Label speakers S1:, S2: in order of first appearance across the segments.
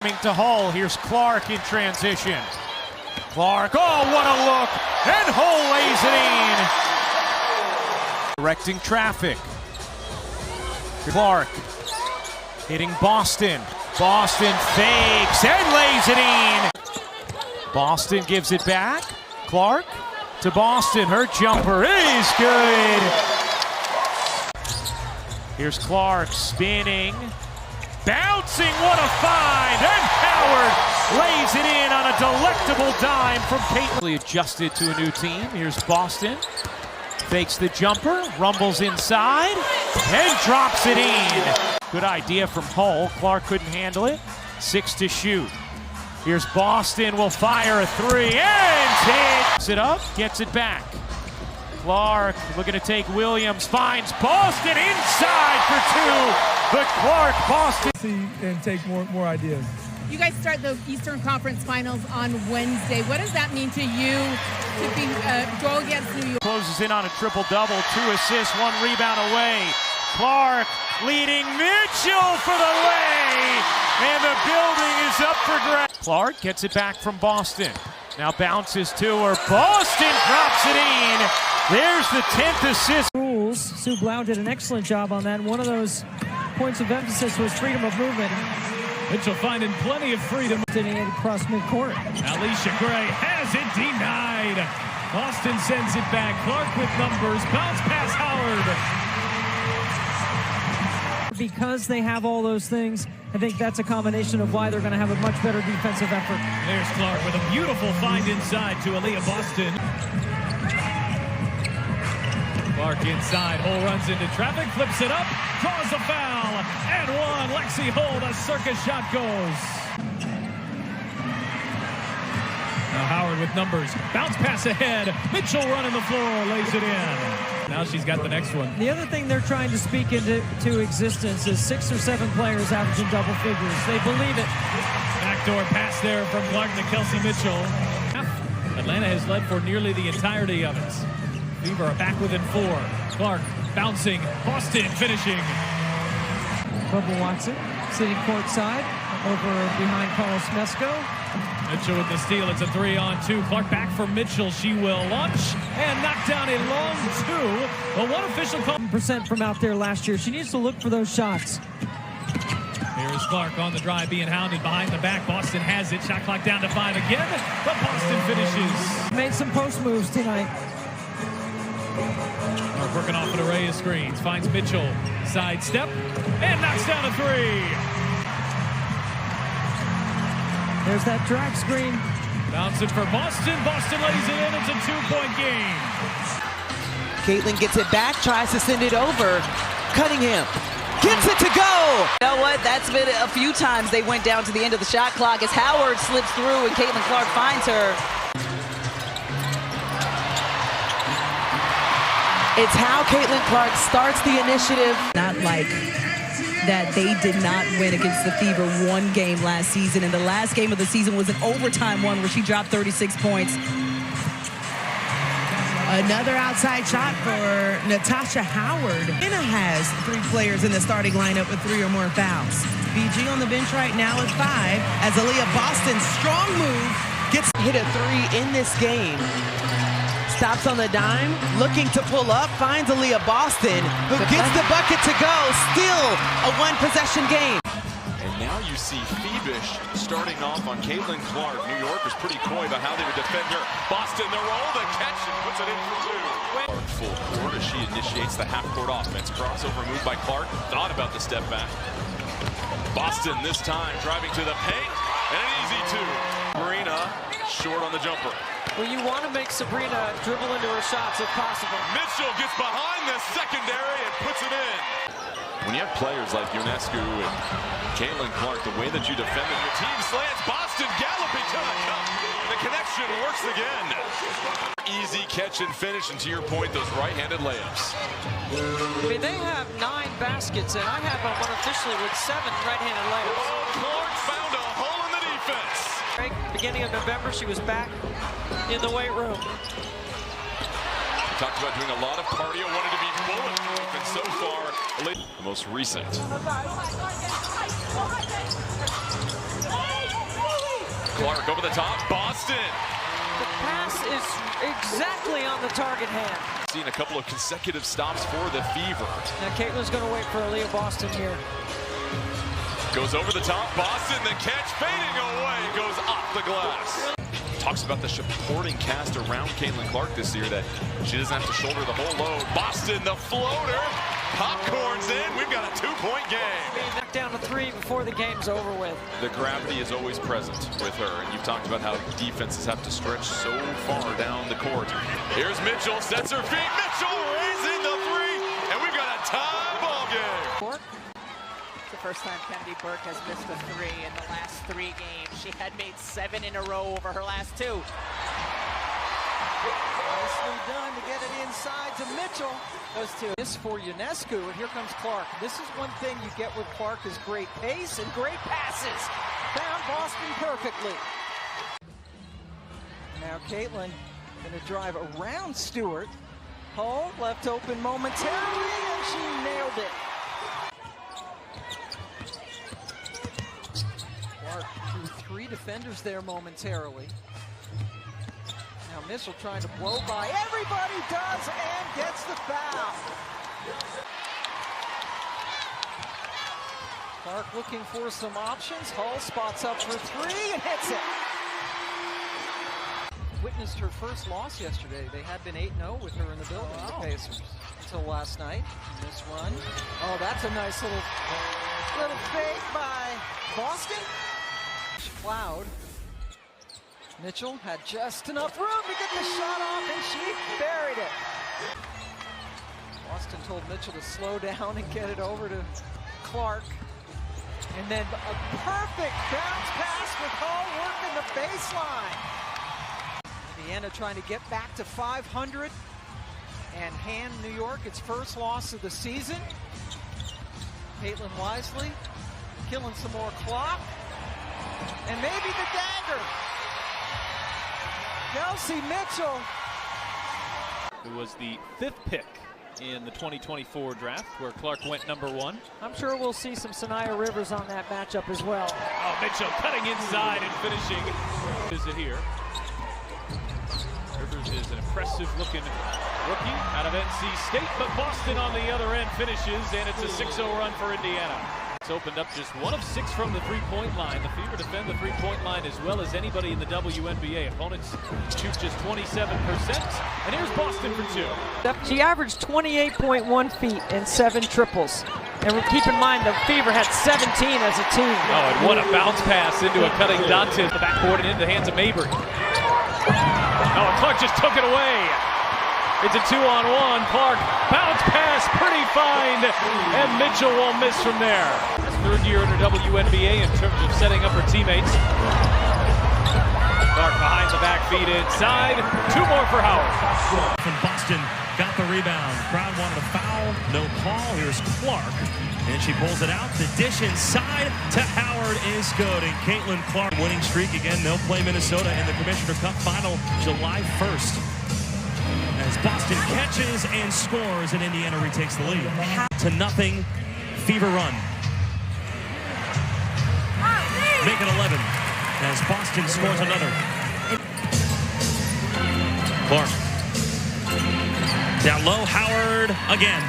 S1: To Hull, here's Clark in transition. Clark, oh, what a look! And Hull lays it in! Directing traffic. Clark hitting Boston. Boston fakes and lays it in! Boston gives it back. Clark to Boston. Her jumper is good. Here's Clark spinning. Bouncing, what a find! And Howard lays it in on a delectable dime from Caitlin. Adjusted to a new team. Here's Boston. Fakes the jumper, rumbles inside, and drops it in. Good idea from Hull. Clark couldn't handle it. 6 to shoot. Here's Boston, will fire a 3, and takes it up, gets it back. Clark looking to take Williams, finds Boston inside for 2. The Clark-Boston.
S2: See and take more ideas.
S3: You guys start the Eastern Conference Finals on Wednesday. What does that mean to you to be go against New York?
S1: Closes in on a triple-double, 2 assists, 1 rebound away. Clark leading Mitchell for the lay, and the building is up for grabs. Clark gets it back from Boston. Now bounces to her. Boston drops it in. There's the 10th assist.
S4: Rules. Sue Blau did an excellent job on that. One of those points of emphasis was freedom of movement.
S5: Mitchell finding plenty of freedom.
S4: Across midcourt.
S5: Alicia Gray has it denied. Boston sends it back. Clark with numbers. Bounce pass Howard.
S4: Because they have all those things, I think that's a combination of why they're going to have a much better defensive effort.
S5: There's Clark with a beautiful find inside to Aaliyah Boston. Clark inside, Hull runs into traffic, flips it up, draws a foul, and 1. Lexi Hull, the circus shot goes. Now Howard with numbers, bounce pass ahead, Mitchell running the floor, lays it in. Now she's got the next one.
S4: The other thing they're trying to speak into existence is 6 or 7 players averaging double figures. They believe it.
S5: Backdoor pass there from Clark to Kelsey Mitchell. Atlanta has led for nearly the entirety of it. Fever are back within 4. Clark bouncing, Boston finishing.
S4: Bubba Watson sitting courtside over behind Carlos Mesco.
S5: Mitchell with the steal. It's a 3-on-2. Clark back for Mitchell. She will launch and knock down a long 2. But one official call.
S4: % from out there last year. She needs to look for those shots.
S5: Here's Clark on the drive, being hounded behind the back. Boston has it. Shot clock down to 5 again. But Boston finishes.
S4: Made some post moves tonight.
S5: Clark working off an array of screens. Finds Mitchell. Sidestep. And knocks down a 3.
S4: There's that drag screen.
S5: Bouncing for Boston. Boston lays it in. It's a 2-point game.
S6: Caitlin gets it back, tries to send it over. Cunningham gets it to go.
S7: You know what? That's been a few times they went down to the end of the shot clock as Howard slips through and Caitlin Clark finds her.
S6: It's how Caitlin Clark starts the initiative.
S7: Not like that they did not win against the Fever 1 game last season, and the last game of the season was an overtime one where she dropped 36 points.
S8: Another outside shot for Natasha Howard. Anna has 3 players in the starting lineup with 3 or more fouls. BG on the bench right now is 5 as Aaliyah Boston's strong move gets
S6: Hit a 3 in this game. Stops on the dime, looking to pull up, finds Aaliyah Boston, who gets the bucket to go. Still a 1-possession game.
S9: And now you see Phoebish starting off on Caitlin Clark. New York was pretty coy about how they would defend her. Boston, the roll, the catch, and puts it in for 2. Clark full court as she initiates the half-court offense. Crossover move by Clark. Thought about the step back. Boston this time driving to the paint, and an easy 2. Marina short on the jumper.
S4: Well, you want to make Sabrina dribble into her shots if possible.
S9: Mitchell gets behind the secondary and puts it in. When you have players like Ionescu and Caitlin Clark, the way that you defend them, your team slants Boston galloping to the cup. The connection works again. Easy catch and finish, and to your point, those right-handed layups.
S4: I mean, they have 9 baskets, and I have them unofficially with 7 right-handed layups.
S9: Oh, Clark found a hole in the defense.
S4: Beginning of November, she was back in the weight room.
S9: Talked about doing a lot of cardio, wanted to be bulletproof, and so far, the most recent. Clark over the top, Boston.
S4: The pass is exactly on the target hand.
S9: Seen a couple of consecutive stops for the Fever.
S4: Now Caitlin's going to wait for Aaliyah Boston here.
S9: Goes over the top, Boston, the catch fading away, goes off the glass. Talks about the supporting cast around Caitlin Clark this year, that she doesn't have to shoulder the whole load. Boston, the floater, popcorn's in, we've got a 2-point game.
S4: Being knocked down to 3 before the game's over with.
S9: The gravity is always present with her, and you've talked about how defenses have to stretch so far down the court. Here's Mitchell, sets her feet, Mitchell raising the 3, and we've got a tie ball game.
S10: It's the first time Kennedy Burke has missed a 3 in the last 3 games. She had made 7 in a row over her last 2.
S4: Nicely done to get it inside to Mitchell. Those two. This for Ionescu, and here comes Clark. This is one thing you get with Clark is great pace and great passes. Found Boston perfectly. Now Caitlin going to drive around Stewart. Hull left open momentarily, and she nailed it. Clark threw 3 defenders there momentarily. Now Mitchell trying to blow by. Everybody does and gets the foul. Clark looking for some options. Hull spots up for 3 and hits it. Witnessed her first loss yesterday. They had been 8-0 with her in the building, the Pacers, until last night. This run. Oh, that's a nice little fake by Boston. Cloud. Mitchell had just enough room to get the shot off, and she buried it. Boston told Mitchell to slow down and get it over to Clark. And then a perfect bounce pass with Hull working the baseline. Indiana trying to get back to 500 and hand New York its first loss of the season. Caitlin Wisely killing some more clock. And maybe the dagger. Kelsey Mitchell.
S5: It was the 5th pick in the 2024 draft, where Clark went #1.
S4: I'm sure we'll see some Sanaya Rivers on that matchup as well.
S5: Oh, Mitchell cutting inside and finishing. Is it here? Rivers is an impressive-looking rookie out of NC State, but Boston on the other end finishes, and it's a 6-0 run for Indiana. It's opened up just 1 of 6 from the three-point line. The Fever defend the three-point line as well as anybody in the WNBA. Opponents shoot just 27%, and here's Boston for 2.
S4: She averaged 28.1 feet and 7 triples. And keep in mind, the Fever had 17 as a team.
S5: Oh, and what a bounce pass into a cutting Dante. The backboard and into the hands of Mabry. Oh, and Clark just took it away. It's a 2-on-1. Clark, bounce pass, pretty fine, and Mitchell won't miss from there. That's 3rd year in her WNBA in terms of setting up her teammates. Clark behind the back, feed inside. 2 more for Howard.
S11: From Boston, got the rebound. Brown wanted a foul, no call. Here's Clark, and she pulls it out. The dish inside to Howard is good, and Caitlin Clark winning streak again. They'll play Minnesota in the Commissioner Cup final July 1st. As Boston catches and scores, and Indiana retakes the lead. 2-0 Fever run. Make it 11 as Boston scores another. Clark. Down low, Howard again.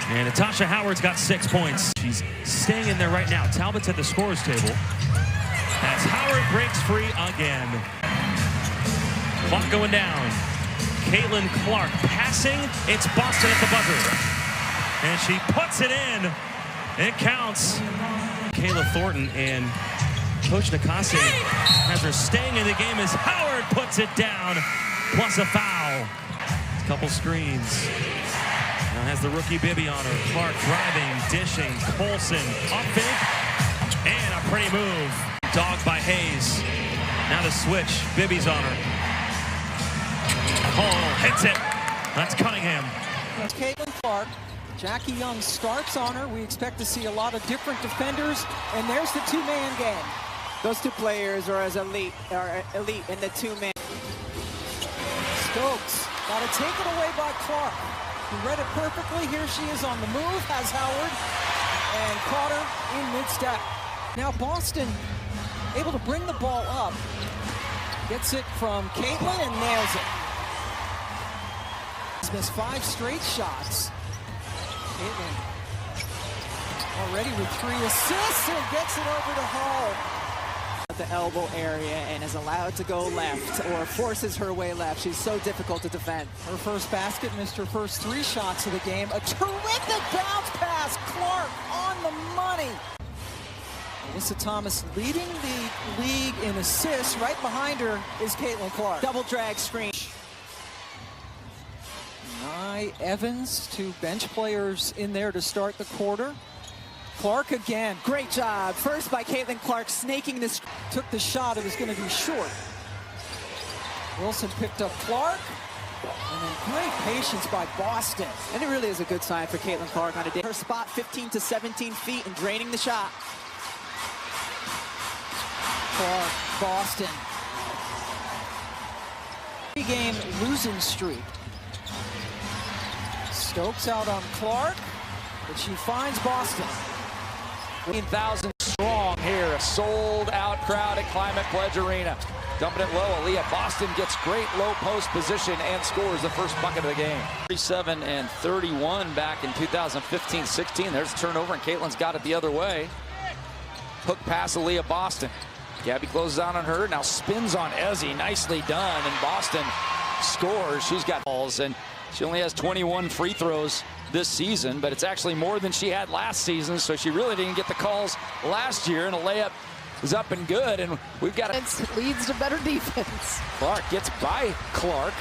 S11: And Natasha Howard's got 6 points. She's staying in there right now. Talbot's at the scorer's table. As Howard breaks free again. Clock going down. Caitlin Clark passing. It's Boston at the buzzer. And she puts it in. It counts. Kayla Thornton and Coach Nakase has her staying in the game as Howard puts it down. Plus a foul. Couple screens. Now has the rookie Bibby on her. Clark driving, dishing. Colson up big. And a pretty move. Dogged by Hayes. Now the switch. Bibby's on her. Hall hits it. That's Cunningham.
S4: That's Caitlin Clark. Jackie Young starts on her. We expect to see a lot of different defenders. And there's the 2-man game.
S10: Those 2 players are elite in the 2-man.
S4: Stokes got to take it away by Clark. He read it perfectly. Here she is on the move. Has Howard and caught her in mid-step. Now Boston able to bring the ball up. Gets it from Caitlin and nails it. He's missed 5 straight shots. Caitlin already with 3 assists and gets it over to Hall.
S10: At the elbow area and is allowed to go left or forces her way left. She's so difficult to defend.
S4: Her first basket, missed her first 3 shots of the game. A terrific bounce pass. Clark on the money. Alyssa Thomas leading the league in assists. Right behind her is Caitlin Clark.
S10: Double drag screen.
S4: Nye Evans, 2 bench players in there to start the quarter. Clark again.
S10: Great job. First by Caitlin Clark, snaking this.
S4: Took the shot. It was going to be short. Wilson picked up Clark. And then great patience by Boston.
S10: And it really is a good sign for Caitlin Clark on a day. Her spot 15 to 17 feet and draining the shot.
S4: Clark, Boston. 3-game losing streak. Stokes out on Clark, but she finds Boston.
S12: 15,000 strong here. A sold-out crowd at Climate Pledge Arena. Dumping it low, Aaliyah Boston gets great low post position and scores the first bucket of the game. 37 and 31 back in 2015-16. There's a turnover, and Caitlin's got it the other way. Hook pass, Aaliyah Boston. Gabby closes out on her, now spins on Ezzy. Nicely done, and Boston scores. She's got balls, and she only has 21 free throws this season, but it's actually more than she had last season, so she really didn't get the calls last year, and a layup is up and good, and we've got
S10: it leads to better defense.
S12: Clark gets by Clark.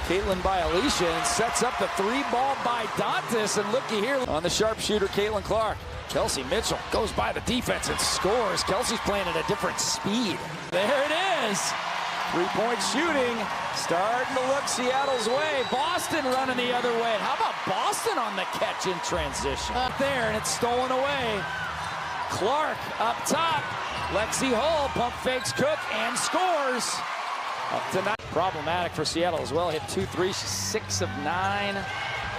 S12: Caitlin by Alicia, and sets up the 3-ball by Dantas, and looky here on the sharpshooter, Caitlin Clark. Kelsey Mitchell goes by the defense and scores. Kelsey's playing at a different speed. There it is. 3-point shooting, starting to look Seattle's way. Boston running the other way. How about Boston on the catch in transition? Up there, and it's stolen away. Clark up top. Lexi Hull pump fakes Cook and scores. Up to 9. Problematic for Seattle as well. Hit 2 threes. She's 6 of 9.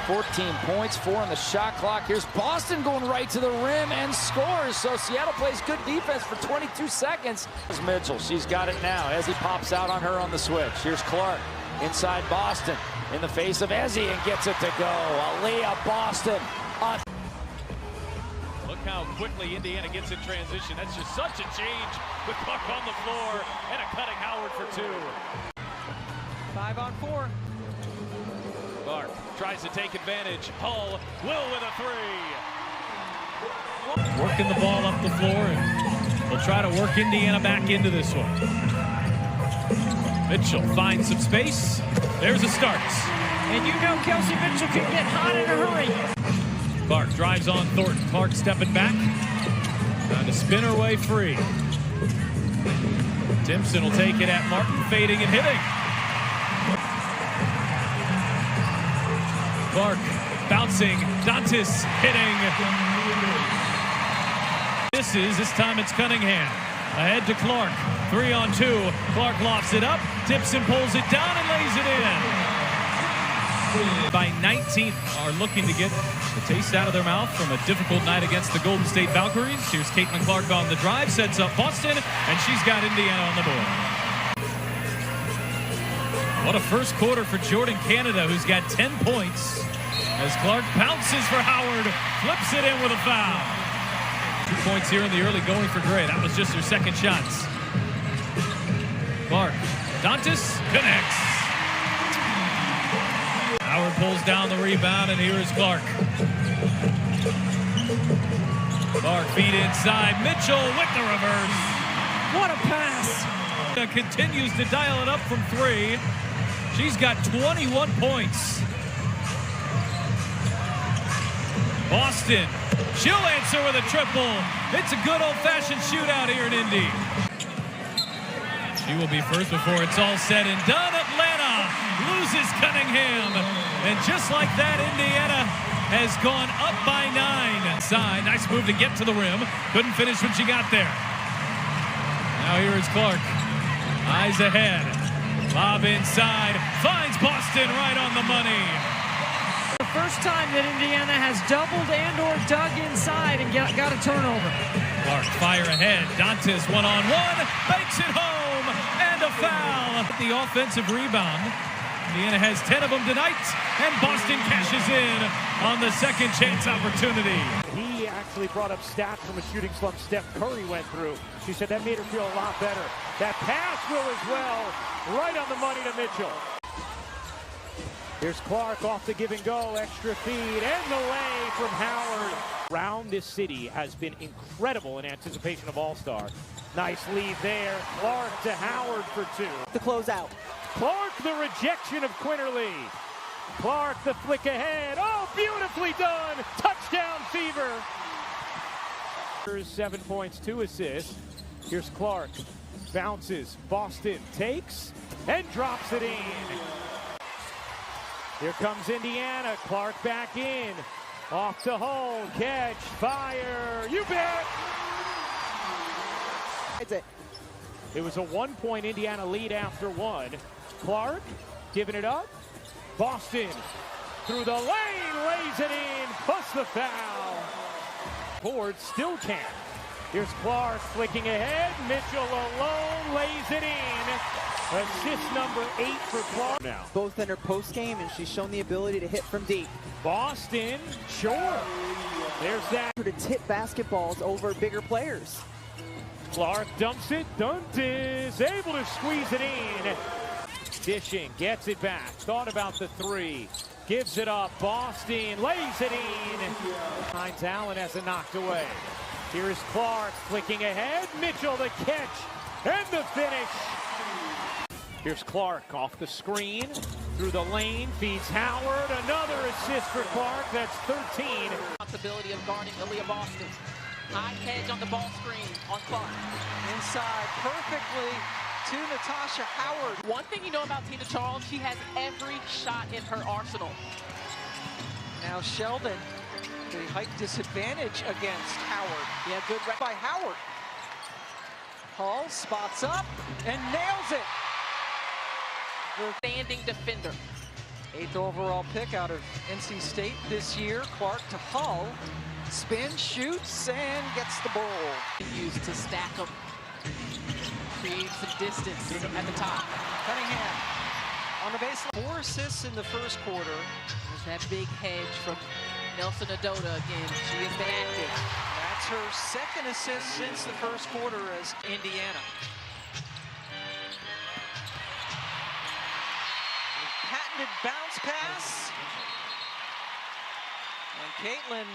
S12: 14 points, 4 on the shot clock. Here's Boston going right to the rim and scores. So Seattle plays good defense for 22 seconds. Here's Mitchell, she's got it now as he pops out on her on the switch. Here's Clark inside Boston in the face of Ezzy and gets it to go. Aaliyah Boston on.
S5: Look how quickly Indiana gets in transition. That's just such a change with Clark on the floor and a cutting Howard for 2.
S4: 5 on 4.
S5: Clark tries to take advantage. Hull will with a 3.
S11: Working the ball up the floor, and they'll try to work Indiana back into this one. Mitchell finds some space. There's a start.
S10: And you know Kelsey Mitchell can get hot in a hurry.
S11: Clark drives on Thornton. Clark stepping back. Trying to spin her way free. Timpson will take it at Martin, fading and hitting. Clark bouncing, Dantas hitting. This time it's Cunningham. Ahead to Clark, 3 on 2. Clark lofts it up, Timpson pulls it down and lays it in. By 19 are looking to get the taste out of their mouth from a difficult night against the Golden State Valkyries. Here's Caitlin Clark on the drive, sets up Boston, and she's got Indiana on the board. What a first quarter for Jordan Canada, who's got 10 points. As Clark pounces for Howard, flips it in with a foul. 2 points here in the early going for Gray. That was just her second shots. Clark, Dantas connects. Howard pulls down the rebound, and here is Clark. Clark feed inside, Mitchell with the reverse. What a pass. Continues to dial it up from 3. She's got 21 points. Boston, she'll answer with a triple. It's a good old-fashioned shootout here in Indy. She will be first before it's all said and done. Atlanta loses Cunningham. And just like that, Indiana has gone up by 9. Side, nice move to get to the rim. Couldn't finish when she got there. Now here is Clark. Eyes ahead. Lob inside. Finds Boston right on the money.
S4: first time that Indiana has doubled and or dug inside and got a turnover.
S13: Clark fire ahead. Dantes one-on-one, makes it home, and a foul. The offensive rebound. Indiana has 10 of them tonight, and Boston cashes in on the second chance opportunity.
S1: He actually brought up stats from a shooting slump Steph Curry went through. She said that made her feel a lot better. That pass will as well, right on the money to Mitchell. Here's Clark off the give and go, extra feed, and the lay from Howard. Around this city has been incredible in anticipation of All-Star. Nice lead there. Clark to Howard for two.
S4: The closeout.
S1: Clark, the rejection of Quinterly. Clark, the flick ahead. Oh, beautifully done. Touchdown Fever. 7 points, 2 assists. Here's Clark. Bounces. Boston takes and drops it in. Here comes Indiana. Clark back in. Off to Hull. Catch. Fire. You bet. It was a 1-point Indiana lead after one. Clark giving it up. Boston through the lane, lays it in, busts the foul. Ford still can't. Here's Clark flicking ahead. Mitchell alone lays it in. Assist number 8 for Clark now.
S4: Both in her post game, and she's shown the ability to hit from deep.
S1: Boston, sure. There's that.
S4: To tip basketballs over bigger players.
S1: Clark dumps it. Dantes able to squeeze it in. Dishing, gets it back. Thought about the three. Gives it up. Boston lays it in. Finds Allen as it knocked away. Here's Clark flicking ahead. Mitchell the catch and the finish. Here's Clark off the screen. Through the lane. Feeds Howard. Another assist for Clark. That's 13.
S10: Responsibility of guarding Aaliyah Boston. High hedge on the ball screen on Clark.
S4: Inside perfectly to Natasha Howard.
S10: One thing you know about Tina Charles, she has every shot in her arsenal.
S4: Now Sheldon, the height disadvantage against Howard. Yeah, good by Howard. Hall spots up and nails it.
S10: The standing defender.
S4: 8th overall pick out of NC State this year. Clark to Hull. Spin, shoots, and gets the ball.
S10: Used to stack them. Create some distance at the top.
S4: Cunningham on the baseline. 4 assists in the first quarter.
S10: There's that big hedge from Nelson Adota again. She has been active.
S4: That's her second assist since the first quarter as Indiana. Patented bounce pass. And Caitlin